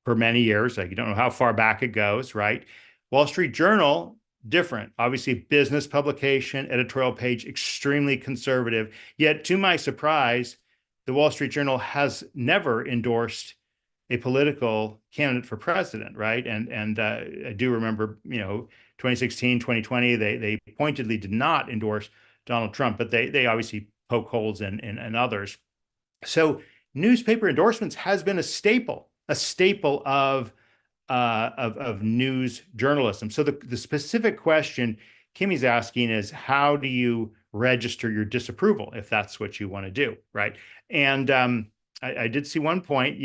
Speaker 1: for many years. Like, you don't know how far back it goes, right? Wall Street Journal, different. Obviously, business publication, editorial page, extremely conservative. Yet, to my surprise, the Wall Street Journal has never endorsed a political candidate for president, right? And I do remember, 2016, 2020, they pointedly did not endorse Donald Trump, but they obviously poke holes in others. So newspaper endorsements has been a staple of news journalism. So the specific question Kimmy's asking is, how do you register your disapproval if that's what you want to do, right? And I did see one point,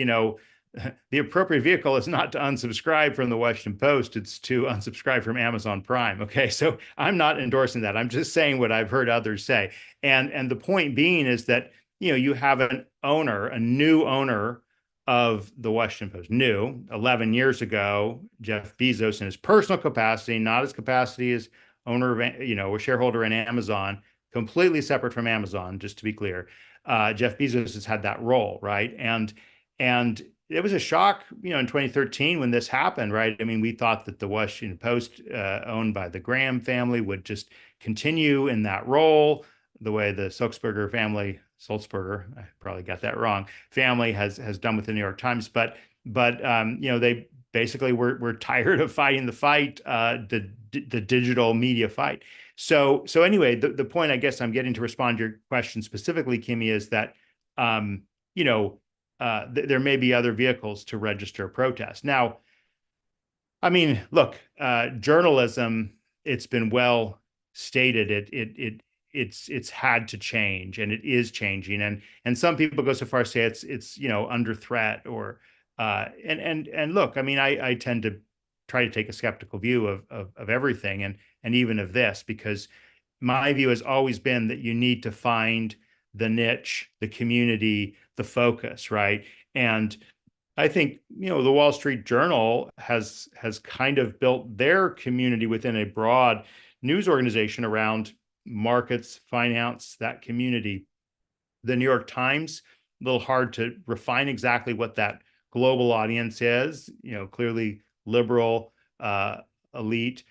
Speaker 1: the appropriate vehicle is not to unsubscribe from the Washington Post, it's to unsubscribe from Amazon Prime. Okay, so I'm not endorsing that. I'm just saying what I've heard others say. And the point being is that, you have a new owner of the Washington Post, 11 years ago, Jeff Bezos, in his personal capacity, not his capacity as owner of, a shareholder in Amazon, completely separate from Amazon, just to be clear. Jeff Bezos has had that role, right? And it was a shock, in 2013 when this happened, right? I mean, we thought that the Washington Post, owned by the Graham family, would just continue in that role, the way the Sulzberger, I probably got that wrong, family has done with the New York Times, but they basically were tired of fighting the fight, the digital media fight. So anyway, the point I guess I'm getting to respond to your question specifically, Kimmy, is that there may be other vehicles to register a protest. Now, I mean, look, journalism, it's been well stated, it's had to change, and it is changing, and some people go so far as to say it's under threat, or and look, I mean, I tend to try to take a skeptical view of everything, and even of this, because my view has always been that you need to find the niche, the community, the focus, right? And I think, the Wall Street Journal has kind of built their community within a broad news organization around markets, finance, that community. The New York Times, a little hard to refine exactly what that global audience is, clearly liberal, elite.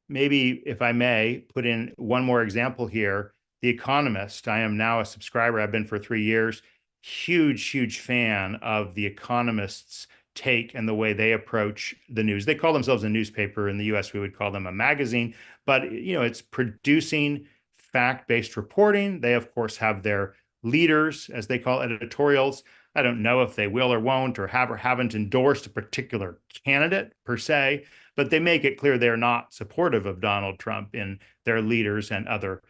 Speaker 1: Maybe, if I may, put in one more example here. The Economist, I am now a subscriber. I've been for 3 years. Huge fan of The Economist's take and the way they approach the news. They call themselves a newspaper. In the US, we would call them a magazine. But, it's producing fact-based reporting. They, of course, have their leaders, as they call editorials. I don't know if they will or won't, or have or haven't endorsed a particular candidate per se, but they make it clear they're not supportive of Donald Trump in their leaders and other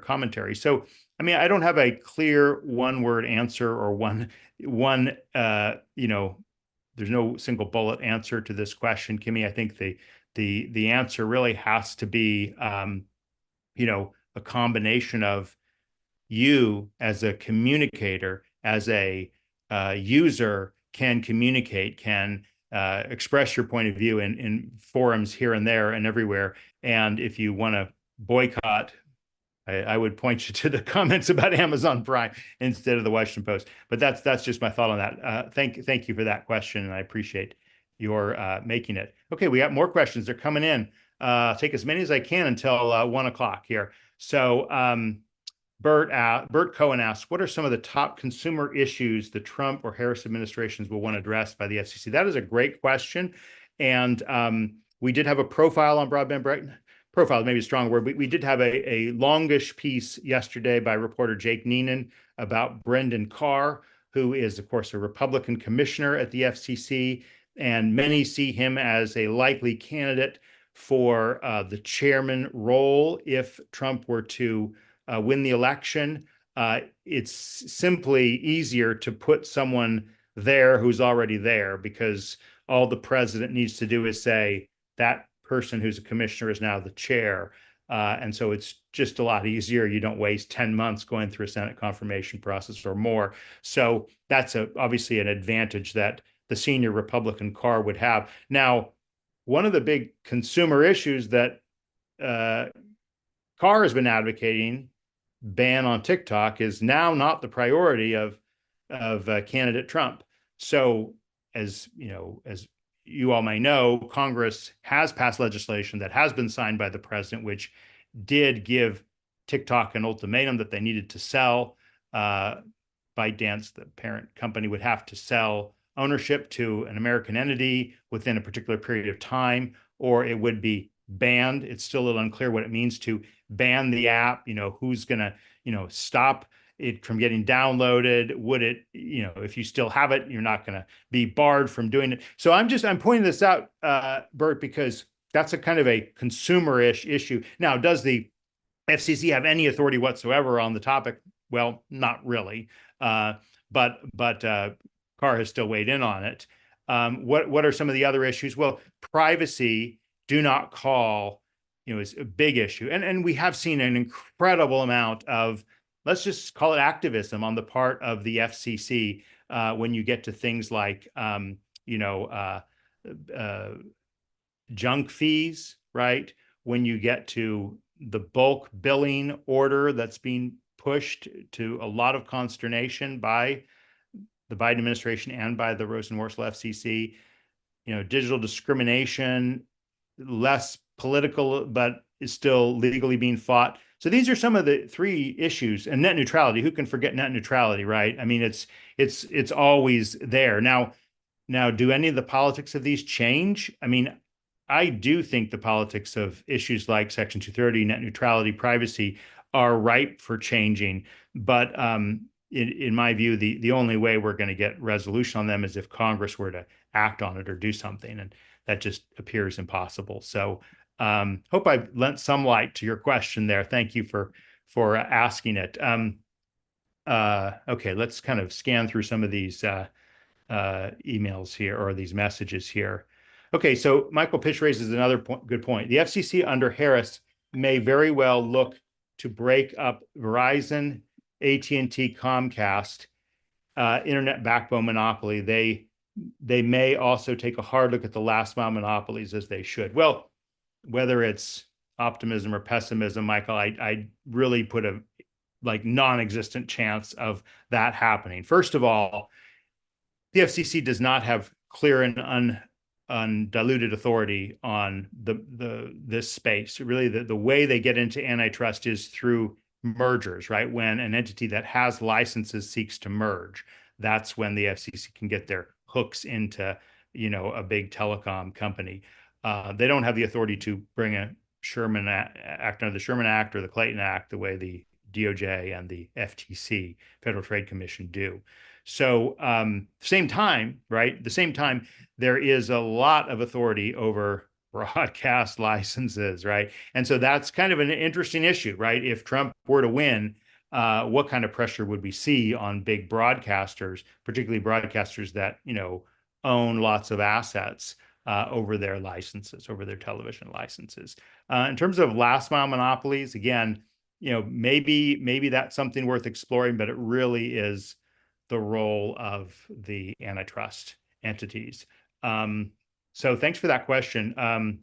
Speaker 1: commentary. So, I mean, I don't have a clear one-word answer, or one there's no single bullet answer to this question, Kimmy. I think the answer really has to be a combination of you as a communicator, as a user, can communicate, can express your point of view in forums here and there and everywhere. And if you want to boycott, I would point you to the comments about Amazon Prime instead of the Washington Post. But that's just my thought on that. Thank you for that question, and I appreciate your making it. Okay, we got more questions. They're coming in. Take as many as I can until 1 o'clock here. So Bert Cohen asks, what are some of the top consumer issues the Trump or Harris administrations will want addressed by the FCC? That is a great question. And we did have a profile on profile, maybe a strong word. We did have a longish piece yesterday by reporter Jake Neenan about Brendan Carr, who is, of course, a Republican commissioner at the FCC, and many see him as a likely candidate for the chairman role if Trump were to win the election. It's simply easier to put someone there who's already there, because all the president needs to do is say that person who's a commissioner is now the chair. And so it's just a lot easier. You don't waste 10 months going through a Senate confirmation process or more. So that's obviously an advantage that the senior Republican Carr would have. Now, one of the big consumer issues that Carr has been advocating, ban on TikTok, is now not the priority of candidate Trump. So, as you all may know, Congress has passed legislation that has been signed by the president, which did give TikTok an ultimatum that they needed to sell. ByteDance, the parent company, would have to sell ownership to an American entity within a particular period of time, or it would be banned. It's still a little unclear what it means to ban the app. Who's going to, stop it from getting downloaded? Would it, if you still have it, you're not going to be barred from doing it. So I'm pointing this out, Bert, because that's a kind of a consumer-ish issue. Now, does the FCC have any authority whatsoever on the topic? Well, not really. But Carr has still weighed in on it. What are some of the other issues? Well, privacy, do not call, is a big issue. And we have seen an incredible amount of, let's just call it activism on the part of the FCC when you get to things like, junk fees, right? When you get to the bulk billing order that's being pushed to a lot of consternation by the Biden administration and by the Rosenworcel FCC, digital discrimination, less political, but is still legally being fought. So these are some of the three issues. And net neutrality, who can forget net neutrality, right? I mean, it's always there. Now, do any of the politics of these change? I mean, I do think the politics of issues like Section 230, net neutrality, privacy are ripe for changing. But in my view, the only way we're going to get resolution on them is if Congress were to act on it or do something. And that just appears impossible. So hope I've lent some light to your question there. Thank you for asking it. Okay, let's kind of scan through some of these emails here, or these messages here. Okay, so Michael Pish raises another good point. The FCC under Harris may very well look to break up Verizon, AT&T, Comcast, internet backbone monopoly. They may also take a hard look at the last mile monopolies, as they should. Well, whether it's optimism or pessimism, Michael, I really put a non-existent chance of that happening. First of all, the FCC does not have clear and undiluted authority on this space. Really, the way they get into antitrust is through mergers, right? When an entity that has licenses seeks to merge, that's when the FCC can get their hooks into, a big telecom company. They don't have the authority to bring a Sherman Act under the Sherman Act or the Clayton Act the way the DOJ and the FTC, Federal Trade Commission, do. So same time, right? The same time, there is a lot of authority over broadcast licenses, right? And so that's kind of an interesting issue, right? If Trump were to win, what kind of pressure would we see on big broadcasters, particularly broadcasters that, own lots of assets over their licenses, over their television licenses? In terms of last mile monopolies, again, maybe that's something worth exploring, but it really is the role of the antitrust entities. So thanks for that question.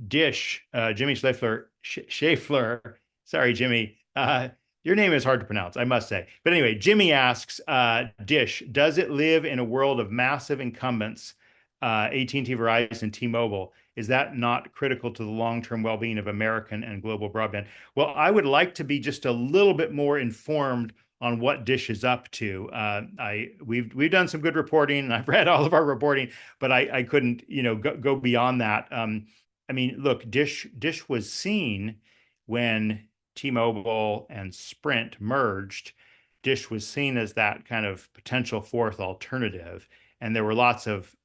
Speaker 1: Dish, Jimmy Schaeffler, sorry, Jimmy, your name is hard to pronounce, I must say. But anyway, Jimmy asks, Dish, does it live in a world of massive incumbents, AT&T, Verizon, T-Mobile? Is that not critical to the long-term well-being of American and global broadband? Well, I would like to be just a little bit more informed on what Dish is up to. We've done some good reporting, and I've read all of our reporting, but I couldn't go beyond that. I mean, look, Dish was seen when T-Mobile and Sprint merged. Dish was seen as that kind of potential fourth alternative, and there were lots of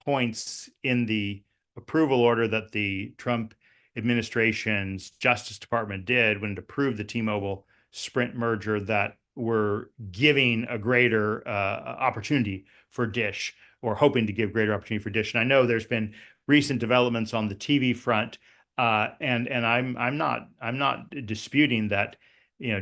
Speaker 1: points in the approval order that the Trump administration's Justice Department did when it approved the T-Mobile Sprint merger that were giving a greater opportunity for Dish, or hoping to give greater opportunity for Dish. And I know there's been recent developments on the TV front, and I'm not disputing that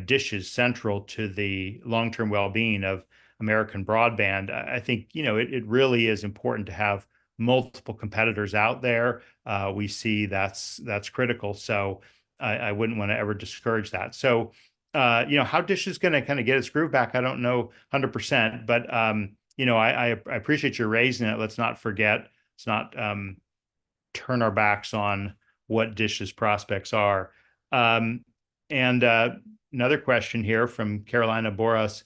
Speaker 1: Dish is central to the long-term well-being of American broadband. I think it really is important to have multiple competitors out there. We see that's critical. So I wouldn't want to ever discourage that. So how Dish is going to kind of get its groove back, I don't know 100%, but I appreciate you raising it. Let's not forget. Let's not turn our backs on what Dish's prospects are. And another question here from Carolina Boras.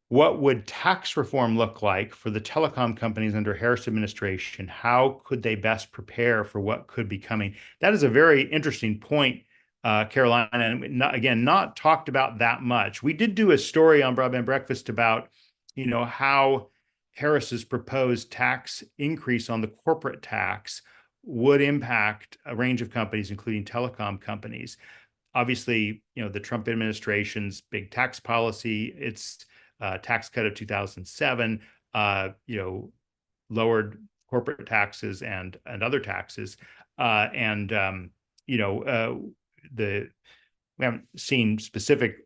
Speaker 1: What would tax reform look like for the telecom companies under Harris administration? How could they best prepare for what could be coming? That is a very interesting point, Carolina, and not talked about that much. We did do a story on Broadband Breakfast about, how Harris's proposed tax increase on the corporate tax would impact a range of companies, including telecom companies. Obviously, the Trump administration's big tax policy, its tax cut of 2007, lowered corporate taxes and other taxes, and we haven't seen specific.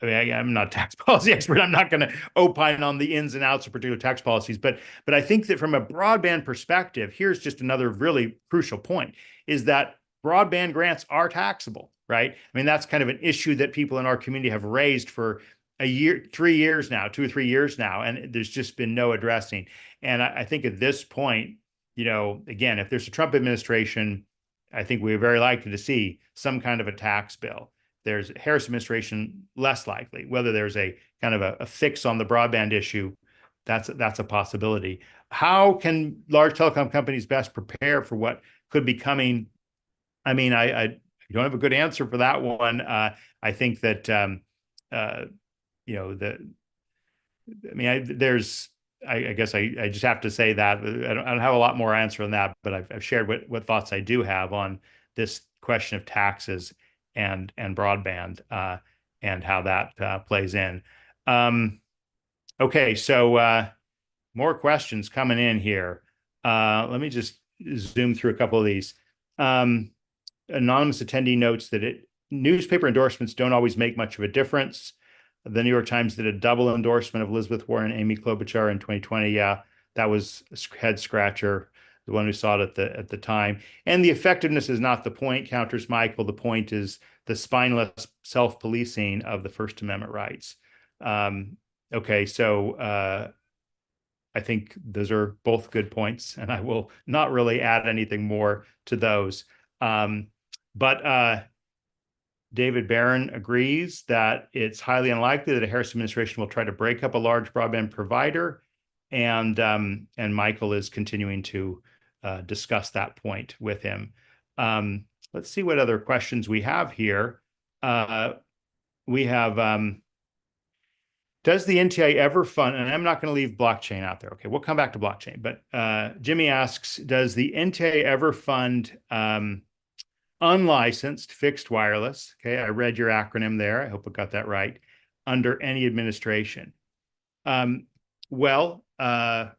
Speaker 1: I mean, I'm not a tax policy expert. I'm not going to opine on the ins and outs of particular tax policies, but I think that from a broadband perspective, here's just another really crucial point: is that broadband grants are taxable, right? I mean, that's kind of an issue that people in our community have raised for a year, 3 years now, 2 or 3 years now, and there's just been no addressing. And I think at this point, again, if there's a Trump administration, I think we're very likely to see some kind of a tax bill. There's a Harris administration, less likely. Whether there's a kind of a fix on the broadband issue, that's a possibility. How can large telecom companies best prepare for what could be coming? I mean, I don't have a good answer for that one. I think that I guess I just have to say that I don't have a lot more answer on that, but I've shared what thoughts I do have on this question of taxes and broadband, and how that plays in. Okay, so more questions coming in here. Let me just zoom through a couple of these. Anonymous attendee notes that newspaper endorsements don't always make much of a difference. The New York Times did a double endorsement of Elizabeth Warren and Amy Klobuchar in 2020. Yeah, that was a head scratcher, the one who saw it at the time. And the effectiveness is not the point, counters Michael. The point is the spineless self-policing of the First Amendment rights. Okay, so I think those are both good points, and I will not really add anything more to those. But David Barron agrees that it's highly unlikely that a Harris administration will try to break up a large broadband provider, and Michael is continuing to discuss that point with him. Let's see what other questions we have here. We have, does the NTIA ever fund, and I'm not going to leave blockchain out there. Okay, we'll come back to blockchain. But Jimmy asks, does the NTIA ever fund unlicensed fixed wireless? Okay, I read your acronym there. I hope I got that right. Under any administration? Well, I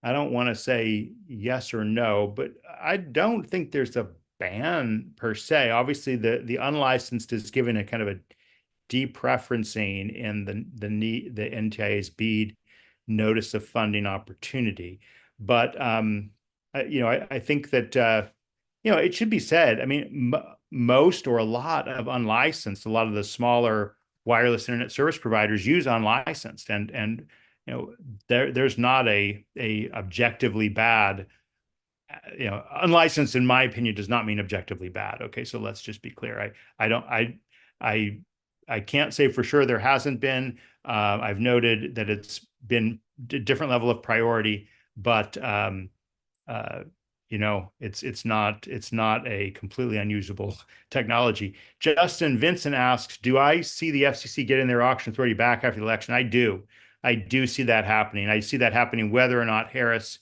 Speaker 1: don't want to say yes or no, but I don't think there's a ban per se. Obviously, the unlicensed is given a kind of a depreferencing in the NTIA's BEAD notice of funding opportunity. But I think that it should be said. I mean, most or a lot of unlicensed, a lot of the smaller wireless internet service providers use unlicensed, and there's not a objectively bad. Unlicensed, in my opinion, does not mean objectively bad. Okay, so let's just be clear. I can't say for sure there hasn't been. I've noted that it's been a different level of priority, but it's not a completely unusable technology. Justin Vincent asks, do I see the FCC getting their auction authority back after the election? I do. I do see that happening. I see that happening whether or not Harris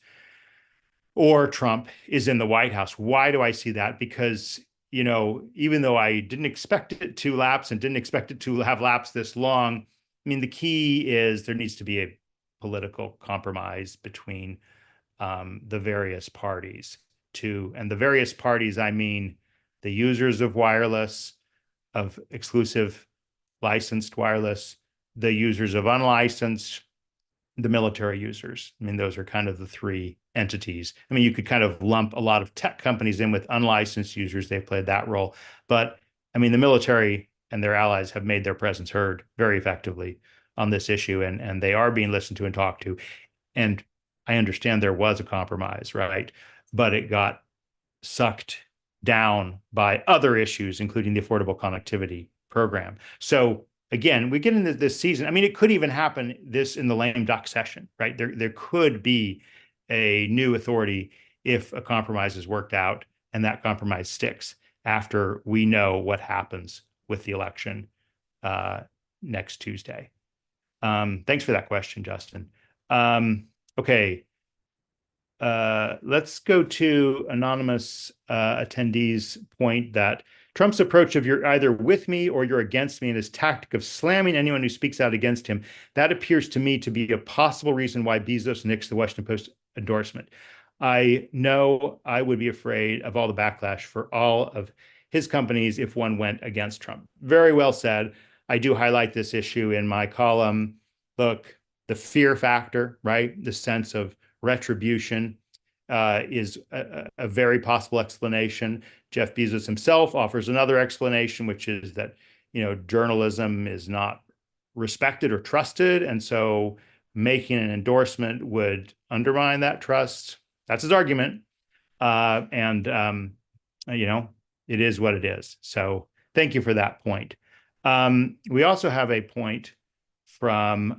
Speaker 1: or Trump is in the White House. Why do I see that? Because, even though I didn't expect it to lapse and didn't expect it to have lapsed this long, I mean, the key is there needs to be a political compromise between the various parties and the various parties, I mean, the users of wireless, of exclusive licensed wireless, the users of unlicensed, the military users. I mean, those are kind of the three entities. I mean, you could kind of lump a lot of tech companies in with unlicensed users. They've played that role. But I mean, the military and their allies have made their presence heard very effectively on this issue, and they are being listened to and talked to. And I understand there was a compromise, right? But it got sucked down by other issues, including the Affordable Connectivity Program. So again, we get into this season. I mean, it could even happen this in the lame duck session, right? There could be a new authority if a compromise is worked out and that compromise sticks after we know what happens with the election next Tuesday. Thanks for that question, Justin. Okay. Let's go to anonymous attendees' point that Trump's approach of you're either with me or you're against me and his tactic of slamming anyone who speaks out against him, that appears to me to be a possible reason why Bezos nixed the Washington Post endorsement. I know I would be afraid of all the backlash for all of his companies if one went against Trump. Very well said. I do highlight this issue in my column. Look, the fear factor, right? The sense of retribution is a very possible explanation. Jeff Bezos himself offers another explanation, which is that, journalism is not respected or trusted. And so making an endorsement would undermine that trust. That's his argument. It is what it is. So thank you for that point. We also have a point from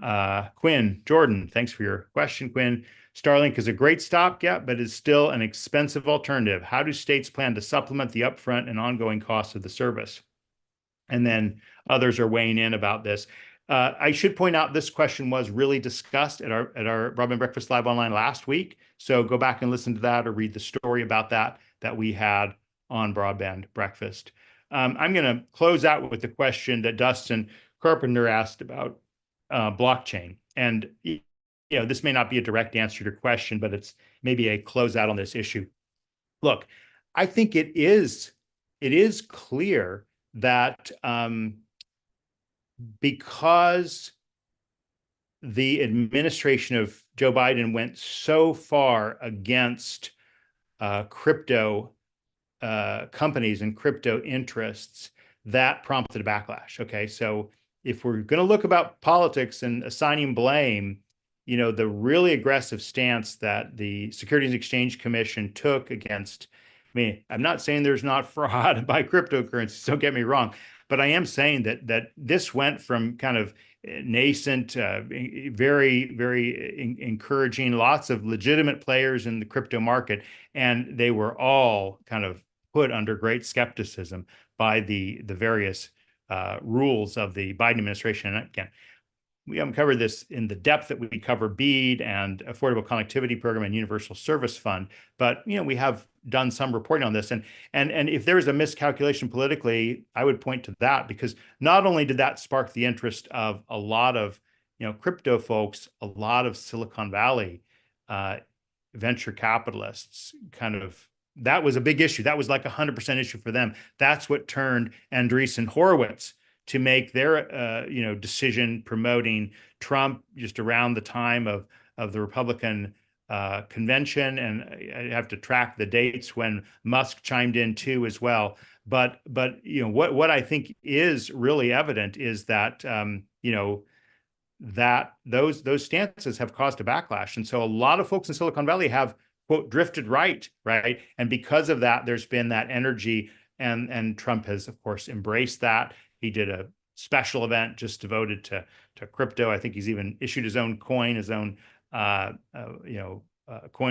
Speaker 1: Quinn Jordan. Thanks for your question, Quinn. Starlink is a great stopgap, but is still an expensive alternative. How do states plan to supplement the upfront and ongoing costs of the service? And then others are weighing in about this. I should point out this question was really discussed at our Broadband Breakfast Live Online last week. So go back and listen to that or read the story about that we had on Broadband Breakfast. I'm going to close out with the question that Dustin Carpenter asked about blockchain. And this may not be a direct answer to your question, but it's maybe a closeout on this issue. Look, I think it is clear that because the administration of Joe Biden went so far against crypto companies and crypto interests, that prompted a backlash. Okay, so if we're going to look about politics and assigning blame, the really aggressive stance that the Securities and Exchange Commission took against, I mean, I'm not saying there's not fraud by cryptocurrencies, don't get me wrong, but I am saying that this went from kind of nascent, very, very encouraging, lots of legitimate players in the crypto market, and they were all kind of put under great skepticism by the various rules of the Biden administration. And again, we haven't covered this in the depth that we cover BEAD and Affordable Connectivity Program and Universal Service Fund, but we have done some reporting on this. And if there is a miscalculation politically, I would point to that, because not only did that spark the interest of a lot of crypto folks, a lot of Silicon Valley venture capitalists, that was a big issue. That was like 100% issue for them. That's what turned Andreessen Horowitz to make their decision promoting Trump just around the time of the Republican convention. And I have to track the dates when Musk chimed in too as well. But what I think is really evident is that that those stances have caused a backlash. And so a lot of folks in Silicon Valley have, quote, drifted right. And because of that, there's been that energy, and Trump has, of course, embraced that. He did a special event just devoted to crypto. I think he's even issued his own coin, his own coin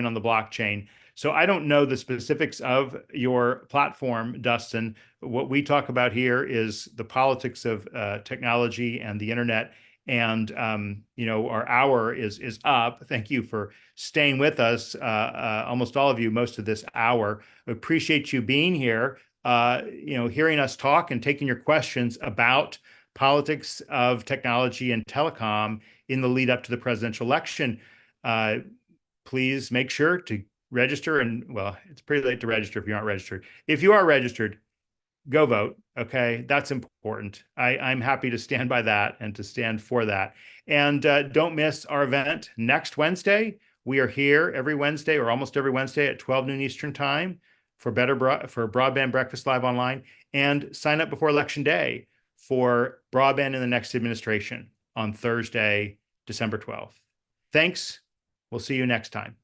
Speaker 1: on the blockchain. So I don't know the specifics of your platform, Dustin. What we talk about here is the politics of technology and the internet. And our hour is up. Thank you for staying with us, almost all of you, most of this hour. We appreciate you being here, hearing us talk and taking your questions about politics of technology and telecom in the lead up to the presidential election. Please make sure to register. And well, it's pretty late to register if you aren't registered. If you are registered, go vote. Okay, that's important. I'm happy to stand by that and to stand for that. And don't miss our event next Wednesday. We are here every Wednesday or almost every Wednesday at 12 noon Eastern time for Broadband Breakfast Live Online. And sign up before Election Day for broadband in the next administration on Thursday, December 12th. Thanks. We'll see you next time.